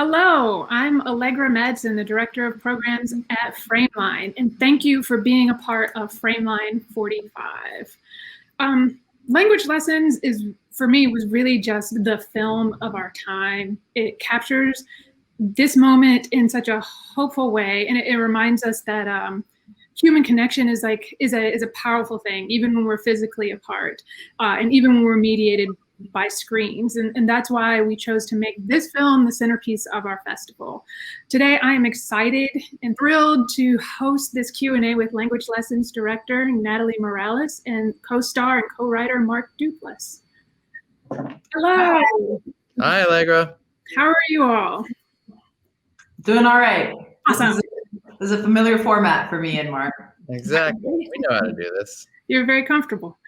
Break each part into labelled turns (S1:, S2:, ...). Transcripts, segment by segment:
S1: Hello, I'm Allegra Madsen, the Director of Programs at Frameline, and thank you for being a part of Frameline45. Language lessons for me, was really just the film of our time. It captures this moment in such a hopeful way, and it reminds us that human connection is a powerful thing, even when we're physically apart, and even when we're mediated by screens. And that's why we chose to make this film the centerpiece of our festival. Today, I am excited and thrilled to host this Q&A with Language Lessons Director Natalie Morales and co-star and co-writer Mark Duplass. Hello.
S2: Hi, Allegra.
S1: How are you all?
S3: Doing all right.
S1: Awesome.
S3: This is a familiar format for me and Mark.
S2: Exactly. We know how to do this.
S1: You're very comfortable.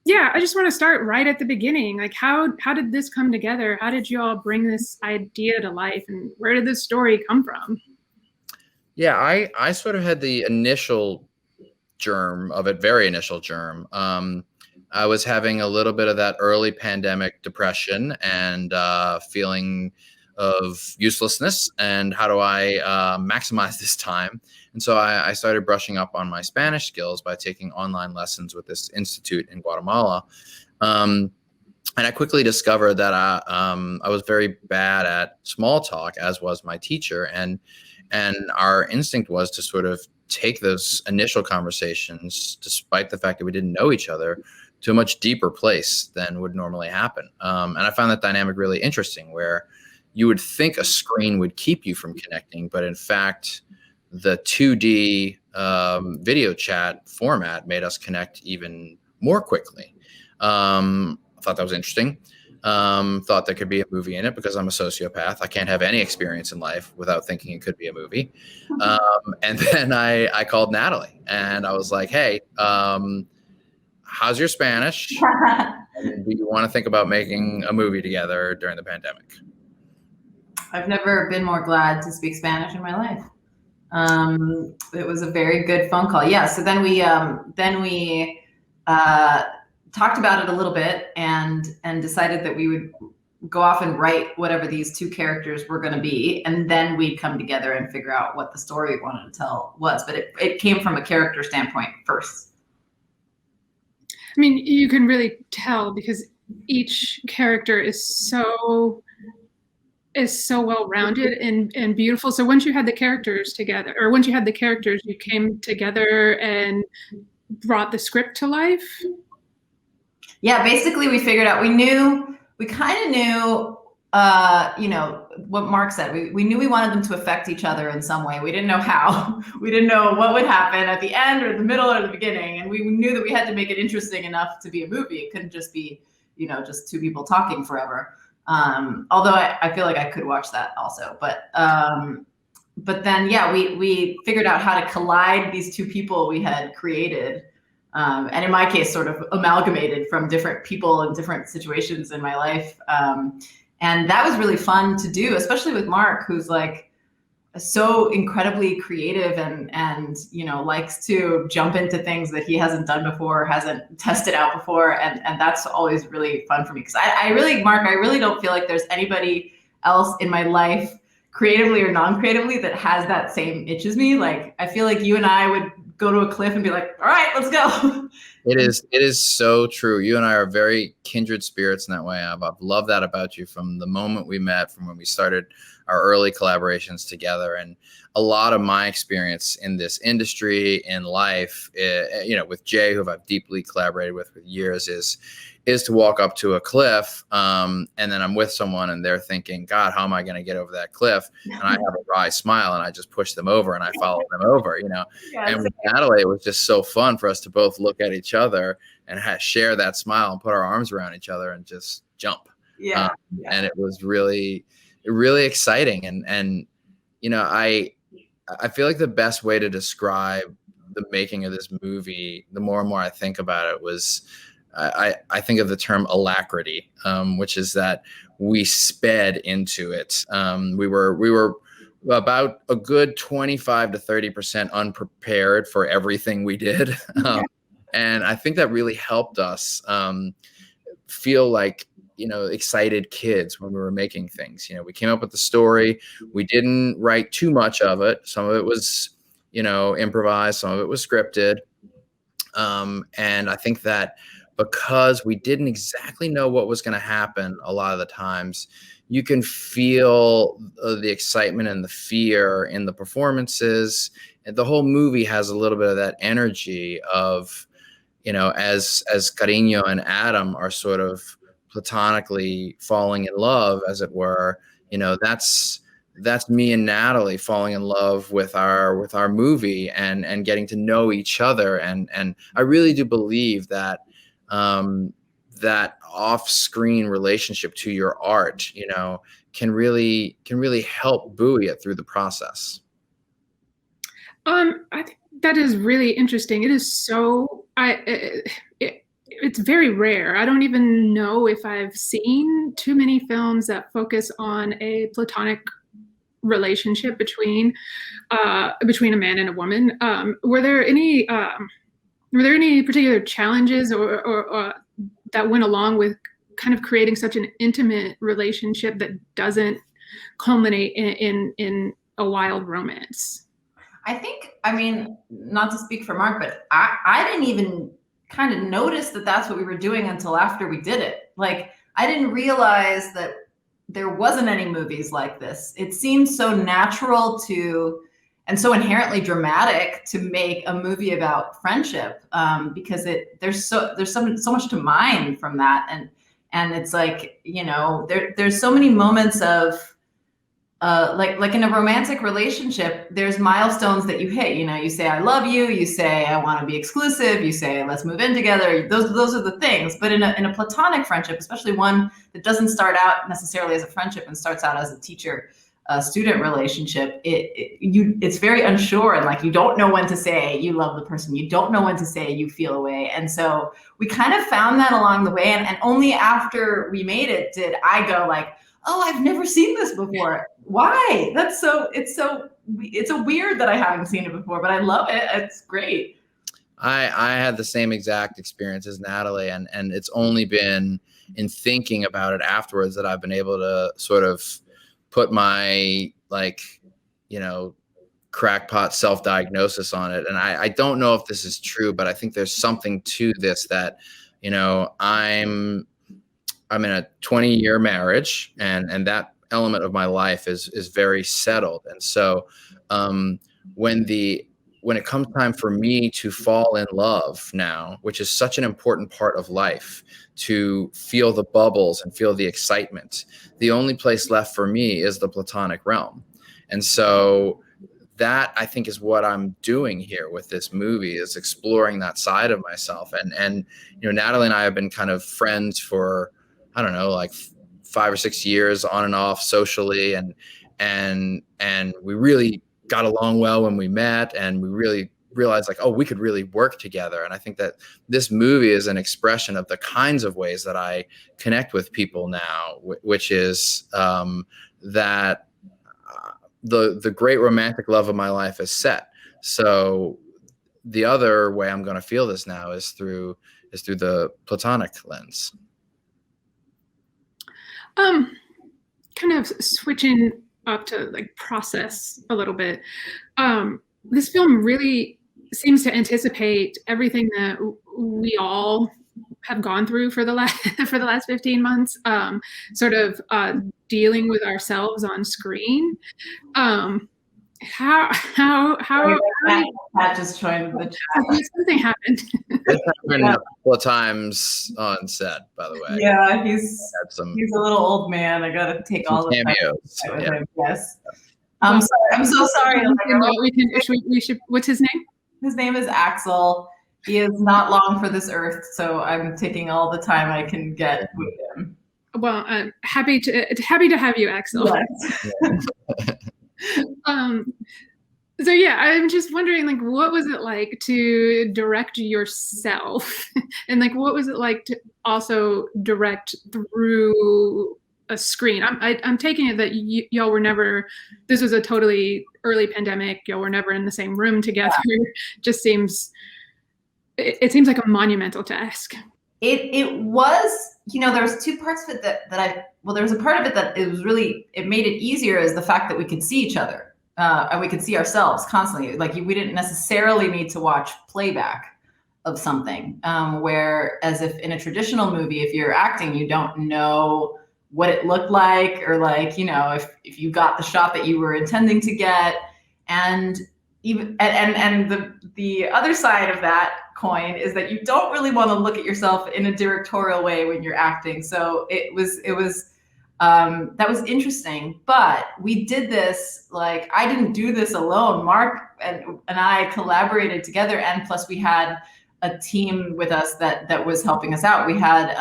S1: Yeah, I just want to start right at the beginning. Like, how did this come together? How did you all bring this idea to life, and where did this story come from?
S2: Yeah, I sort of had the initial germ of it, very initial germ. I was having a little bit of that early pandemic depression and feeling of uselessness, and how do I maximize this time? And so I started brushing up on my Spanish skills by taking online lessons with this institute in Guatemala. And I quickly discovered that I was very bad at small talk, as was my teacher. And our instinct was to sort of take those initial conversations, despite the fact that we didn't know each other, to a much deeper place than would normally happen. And I found that dynamic really interesting, where you would think a screen would keep you from connecting, but in fact, the 2D video chat format made us connect even more quickly. I thought that was interesting. Thought there could be a movie in it, because I'm a sociopath. I can't have any experience in life without thinking it could be a movie. And then I called Natalie, and I was like, hey, how's your Spanish? And do you want to think about making a movie together during the pandemic?
S3: I've never been more glad to speak Spanish in my life. It was a very good phone call. Yeah. So then we talked about it a little bit and decided that we would go off and write whatever these two characters were going to be, and then we'd come together and figure out what the story we wanted to tell was. But it came from a character standpoint first.
S1: I mean, you can really tell, because each character is so well-rounded and beautiful. So once you had the characters together, you came together and brought the script to life?
S3: Yeah, basically we figured out, we kind of knew, what Mark said. We knew we wanted them to affect each other in some way. We didn't know how. We didn't know what would happen at the end or the middle or the beginning. And we knew that we had to make it interesting enough to be a movie. It couldn't just be, just two people talking forever. Although I feel like I could watch that also, but then, yeah, we figured out how to collide these two people we had created. And in my case, sort of amalgamated from different people and different situations in my life. And that was really fun to do, especially with Mark, who's like so incredibly creative and likes to jump into things that he hasn't done before, hasn't tested out before. And that's always really fun for me. Because Mark, I really don't feel like there's anybody else in my life, creatively or non-creatively, that has that same itch as me. Like, I feel like you and I would go to a cliff and be like, all right, let's go.
S2: It is so true. You and I are very kindred spirits in that way. I've loved that about you from the moment we met, from when we started our early collaborations together. And a lot of my experience in this industry, in life, with Jay, who I've deeply collaborated with for years, is to walk up to a cliff, and then I'm with someone and they're thinking, God, how am I going to get over that cliff? And I have a wry smile and I just push them over and I follow them over,
S3: Yeah,
S2: and with Natalie, it was just so fun for us to both look at each other and share that smile and put our arms around each other and just jump.
S3: Yeah.
S2: And it was really, really exciting. And I feel like the best way to describe the making of this movie, the more and more I think about it, was I think of the term alacrity, which is that we sped into it. We were about a good 25 to 30% unprepared for everything we did. And I think that really helped us feel like excited kids when we were making things. We came up with the story. We didn't write too much of it. Some of it was, improvised. Some of it was scripted. And I think that because we didn't exactly know what was going to happen a lot of the times, you can feel the excitement and the fear in the performances. And the whole movie has a little bit of that energy of, as Cariño and Adam are sort of platonically falling in love, as it were, that's me and Natalie falling in love with our movie and getting to know each other. And I really do believe that that off-screen relationship to your art, can really help buoy it through the process.
S1: I think that is really interesting. It is so, it's very rare. I don't even know if I've seen too many films that focus on a platonic relationship between a man and a woman. Were there any particular challenges or that went along with kind of creating such an intimate relationship that doesn't culminate in a wild romance?
S3: I mean, not to speak for Mark, but I didn't even kind of notice that that's what we were doing until after we did it. Like, I didn't realize that there wasn't any movies like this. It seems so natural and so inherently dramatic to make a movie about friendship, because there's so much to mine from that, and it's like, there's so many moments of like in a romantic relationship, there's milestones that you hit. You say I love you, you say I want to be exclusive, you say let's move in together. Those are the things. But in a platonic friendship, especially one that doesn't start out necessarily as a friendship and starts out as a teacher-student relationship, it's very unsure, and like you don't know when to say you love the person, you don't know when to say you feel away. And so we kind of found that along the way, and only after we made it did I go like, oh, I've never seen this before. Why? It's so weird that I haven't seen it before, but I love it. It's great.
S2: I had the same exact experience as Natalie, and it's only been in thinking about it afterwards that I've been able to sort of put my crackpot self-diagnosis on it. And I don't know if this is true, but I think there's something to this that, I'm in a 20-year marriage, and that element of my life is very settled. And so when it comes time for me to fall in love now, which is such an important part of life, to feel the bubbles and feel the excitement, the only place left for me is the platonic realm. And so that, I think, is what I'm doing here with this movie, is exploring that side of myself. And Natalie and I have been kind of friends for, I don't know, like 5 or 6 years on and off socially. And we really got along well when we met, and we really realized like, oh, we could really work together. And I think that this movie is an expression of the kinds of ways that I connect with people now, which is that the great romantic love of my life is set. So the other way I'm going to feel this now is through the platonic lens.
S1: Kind of switching up to like process a little bit. This film really seems to anticipate everything that we all have gone through for the last 15 months, sort of dealing with ourselves on screen. How
S3: Pat just joined the chat.
S1: Something happened.
S2: This happened a couple of times on set, by the way.
S3: Yeah, he's a little old man. I gotta take all the
S2: cameos.
S3: Yeah. Yes. I'm so sorry.
S1: We should. What's his name?
S3: His name is Axel. He is not long for this earth, so I'm taking all the time I can get with him.
S1: Well, I'm happy to have you, Axel.
S3: Yes.
S1: So yeah, I'm just wondering, like, what was it like to direct yourself, and like, what was it like to also direct through a screen? I'm taking it that y'all were never. This was a totally early pandemic. Y'all were never in the same room together. Yeah. Just seems. It seems like a monumental task.
S3: It was there was two parts of it there was a part of it that it made it easier, is the fact that we could see each other. And we could see ourselves constantly. Like we didn't necessarily need to watch playback of something. Whereas if in a traditional movie, if you're acting, you don't know what it looked like, or like, if you got the shot that you were intending to get. And even the other side of that coin is that you don't really want to look at yourself in a directorial way when you're acting. So it was that was interesting. But we did this, like, I didn't do this alone. Mark and I collaborated together, and plus we had a team with us that was helping us out. We had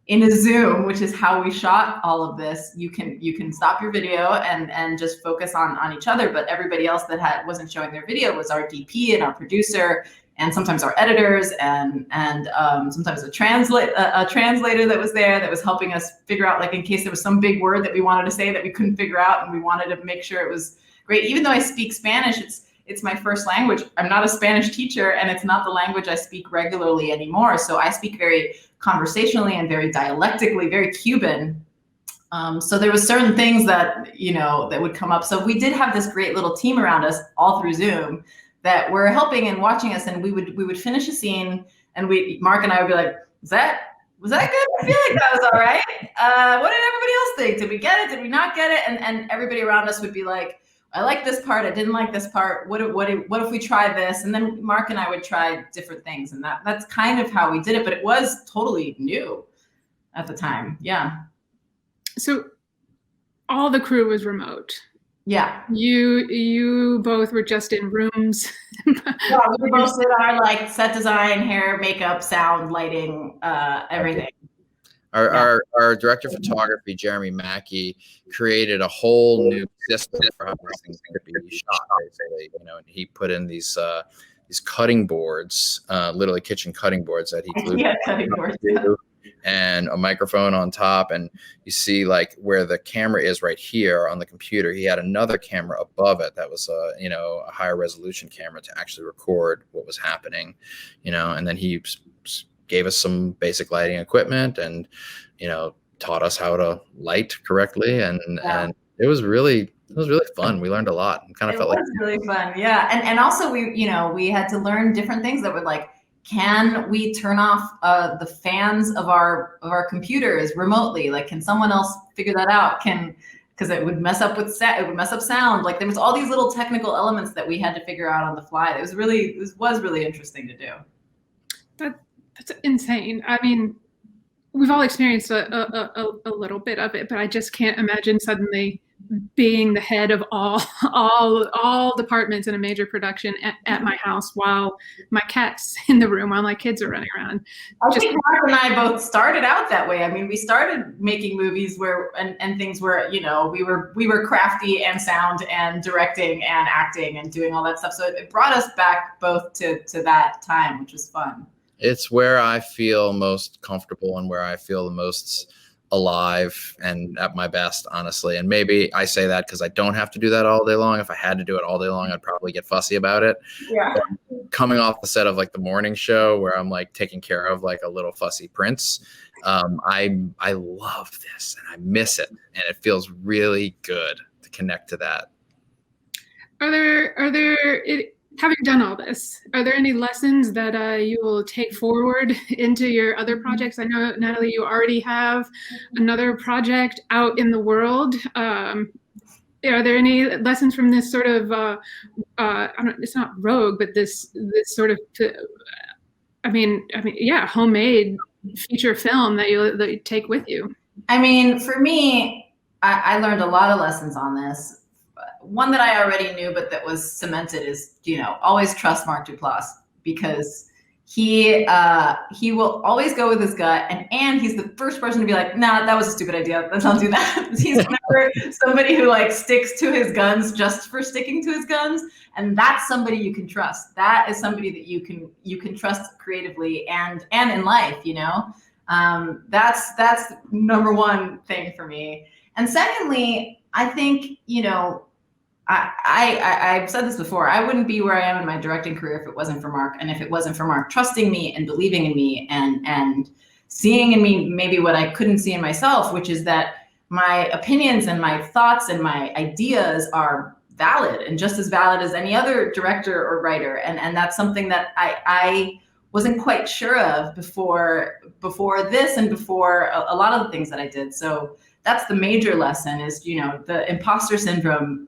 S3: in a Zoom, which is how we shot all of this, you can stop your video and just focus on each other. But everybody else that wasn't showing their video was our DP and our producer, and sometimes our editors, and sometimes a translator that was there that was helping us figure out, like, in case there was some big word that we wanted to say that we couldn't figure out, and we wanted to make sure it was great. Even though I speak Spanish, it's my first language. I'm not a Spanish teacher, and it's not the language I speak regularly anymore. So I speak very conversationally and very dialectically, very Cuban. So there was certain things that, that would come up. So we did have this great little team around us all through Zoom that were helping and watching us. And we would finish a scene, and Mark and I would be like, was that good? I feel like that was all right. What did everybody else think? Did we get it? Did we not get it? And everybody around us would be like, I like this part. I didn't like this part. What if we try this? And then Mark and I would try different things. And that's kind of how we did it. But it was totally new at the time. Yeah.
S1: So all the crew was remote.
S3: Yeah.
S1: You both were just in rooms.
S3: Yeah, we both did our, like, set design, hair, makeup, sound, lighting, everything.
S2: Our director of photography, Jeremy Mackey, created a whole new system for how these things could be shot, basically. And he put in these cutting boards, literally kitchen cutting boards that he glued
S3: cutting boards,
S2: and a microphone on top. And you see, like, where the camera is right here on the computer, he had another camera above it that was a higher resolution camera to actually record what was happening, and then he gave us some basic lighting equipment, and taught us how to light correctly, and it was really fun. We learned a lot. It kind of felt like
S3: really fun. Yeah. And also we had to learn different things that were like, can we turn off the fans of our computers remotely? Like, can someone else figure that out? Because it would mess up sound. Like, there was all these little technical elements that we had to figure out on the fly. It was really interesting to do.
S1: That's insane. I mean, we've all experienced a little bit of it, but I just can't imagine suddenly being the head of all departments in a major production at my house while my cat's in the room, while my kids are running around.
S3: I think Mark and I both started out that way. I mean, we started making movies and things where, we were crafty and sound and directing and acting and doing all that stuff. So it brought us back both to that time, which was fun.
S2: It's where I feel most comfortable and where I feel the most alive and at my best, honestly. And maybe I say that because I don't have to do that all day long. If I had to do it all day long, I'd probably get fussy about it.
S3: Yeah.
S2: But coming off the set of, like, the morning show where I'm, like, taking care of, like, a little fussy prince, I love this and I miss it, and it feels really good to connect to that.
S1: Having done all this, are there any lessons that you will take forward into your other projects? I know, Natalie, you already have another project out in the world. Are there any lessons from this sort of, it's not rogue, but this sort of, homemade feature film that you take with you? I
S3: mean, for me, I learned a lot of lessons on this. One that I already knew, but that was cemented, is, always trust Mark Duplass, because he will always go with his gut, and he's the first person to be like, nah, that was a stupid idea. Let's not do that. He's never somebody who, like, sticks to his guns just for sticking to his guns. And that's somebody you can trust. That is somebody that you can trust creatively and in life, that's number one thing for me. And secondly, I think, I've said this before, I wouldn't be where I am in my directing career if it wasn't for Mark, and if it wasn't for Mark trusting me and believing in me and seeing in me maybe what I couldn't see in myself, which is that my opinions and my thoughts and my ideas are valid and just as valid as any other director or writer. And that's something that I wasn't quite sure of before this and before a lot of the things that I did. So that's the major lesson is, you know, the imposter syndrome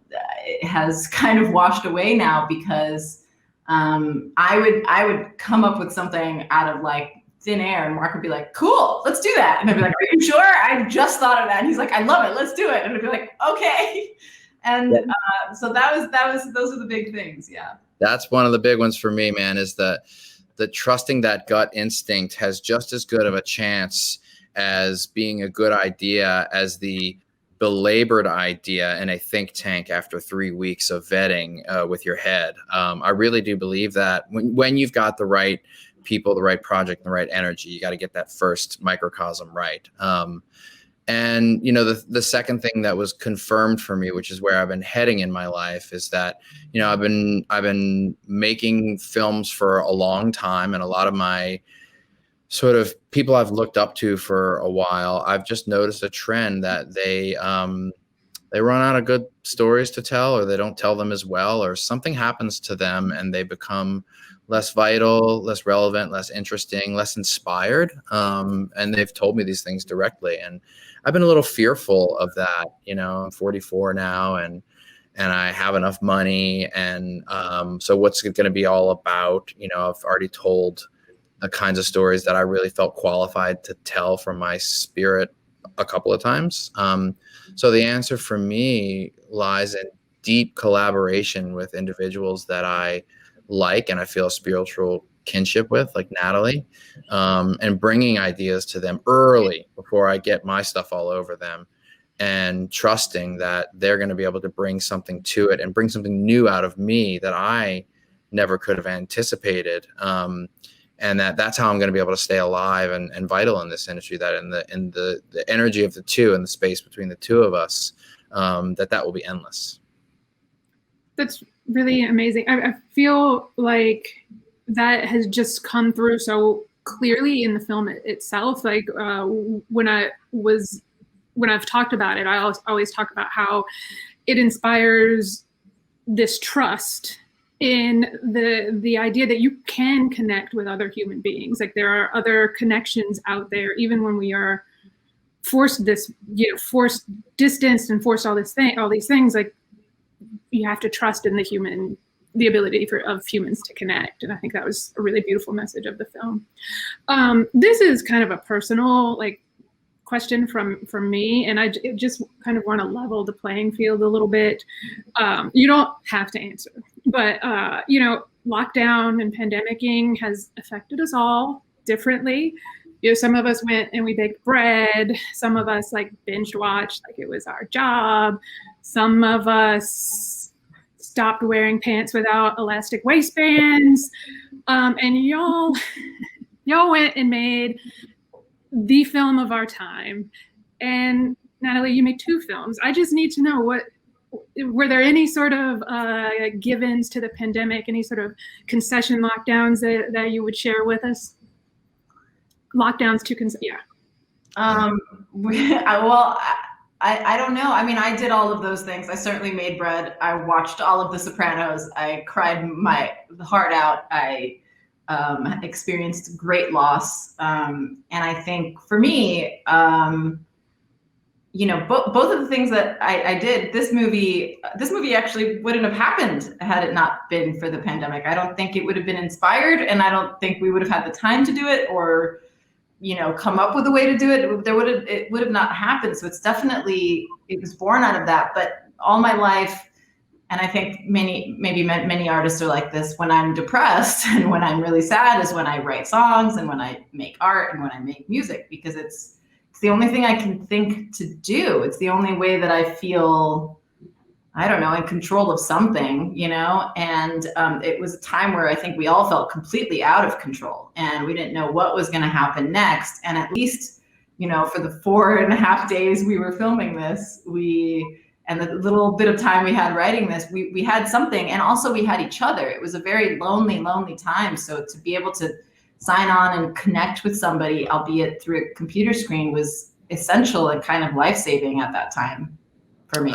S3: has kind of washed away now, because I would come up with something out of like thin air, and Mark would be like, cool, let's do that. And I'd be like, are you sure? I just thought of that. And he's like, I love it, let's do it. And I'd be like, okay. And so those are the big things. Yeah. That's
S2: one of the big ones for me, man, is that the trusting that gut instinct has just as good of a chance as being a good idea as the belabored idea in a think tank after 3 weeks of vetting with your head. I really do believe that when you've got the right people, the right project, and the right energy, you got to get that first microcosm right. And, you know, the second thing that was confirmed for me, which is where I've been heading in my life, is that, you know, I've been making films for a long time, and a lot of my sort of people I've looked up to for a while, I've just noticed a trend that they run out of good stories to tell, or they don't tell them as well, or something happens to them and they become less vital, less relevant, less interesting, less inspired. And they've told me these things directly. And I've been a little fearful of that. You know, I'm 44 now, and I have enough money. And so what's it going to be all about? You know, I've already told the kinds of stories that I really felt qualified to tell from my spirit a couple of times. So the answer for me lies in deep collaboration with individuals that I like and I feel a spiritual kinship with, like Natalie, and bringing ideas to them early before I get my stuff all over them, and trusting that they're going to be able to bring something to it and bring something new out of me that I never could have anticipated. And that's how I'm going to be able to stay alive and vital in this industry, that in the energy of the two and the space between the two of us, that will be endless.
S1: That's really amazing. I feel like that has just come through so clearly in the film itself. Like when I've talked about it, I always talk about how it inspires this trust in the idea that you can connect with other human beings. Like there are other connections out there, even when we are forced forced distanced and forced all these things. Like you have to trust in the ability of humans to connect. And I think that was a really beautiful message of the film. This is kind of a personal question from me, and I just kind of want to level the playing field a little bit. You don't have to answer, but lockdown and pandemicing has affected us all differently. Some of us went and we baked bread. Some of us binge watched like it was our job. Some of us stopped wearing pants without elastic waistbands. And y'all went and made the film of our time. And Natalie, you made 2 films. I just need to know, were there any sort of give-ins to the pandemic, any sort of concession lockdowns that you would share with us? Lockdowns to yeah.
S3: Well, I don't know. I mean, I did all of those things. I certainly made bread. I watched all of The Sopranos. I cried my heart out. I experienced great loss. And I think for me, both of the things that I did, this movie actually wouldn't have happened had it not been for the pandemic. I don't think it would have been inspired, and I don't think we would have had the time to do it, or come up with a way to do it. It would have not happened. So it was born out of that. But all my life, and I think many artists are like this, when I'm depressed and when I'm really sad is when I write songs and when I make art and when I make music, because it's the only thing I can think to do. It's the only way that I feel, I don't know, in control of something, and it was a time where I think we all felt completely out of control and we didn't know what was going to happen next. And at least, for the 4.5 days we were filming this, and the little bit of time we had writing this, we had something, and also we had each other. It was a very lonely time. So to be able to sign on and connect with somebody, albeit through a computer screen, was essential and kind of life-saving at that time for me.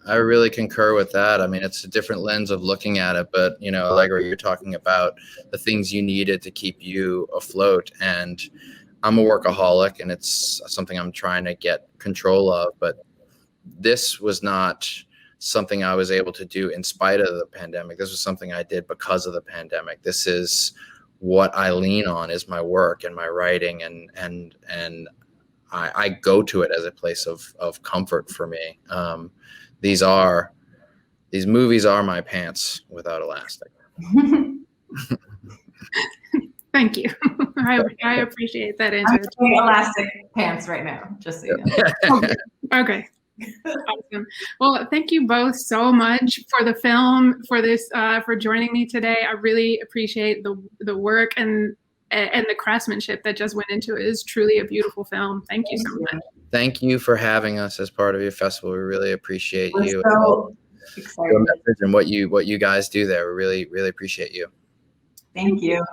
S2: I really concur with that. I mean, it's a different lens of looking at it, but you know, Allegra, you're talking about the things you needed to keep you afloat, and I'm a workaholic, and it's something I'm trying to get control of, but this was not something I was able to do in spite of the pandemic. This was something I did because of the pandemic. This is what I lean on, is my work and my writing, and I go to it as a place of comfort for me. These movies are my pants without elastic.
S1: Thank you. I appreciate that answer.
S3: I'm wearing elastic pants right now, just so you know.
S1: Okay. Awesome. Well, thank you both so much for the film, for this, for joining me today. I really appreciate the work and the craftsmanship that just went into it. Is truly a beautiful film. Thank you so much.
S2: Thank you for having us as part of your festival. We really appreciate you.
S3: So excited.
S2: And what you guys do there. We really, really appreciate you.
S3: Thank you.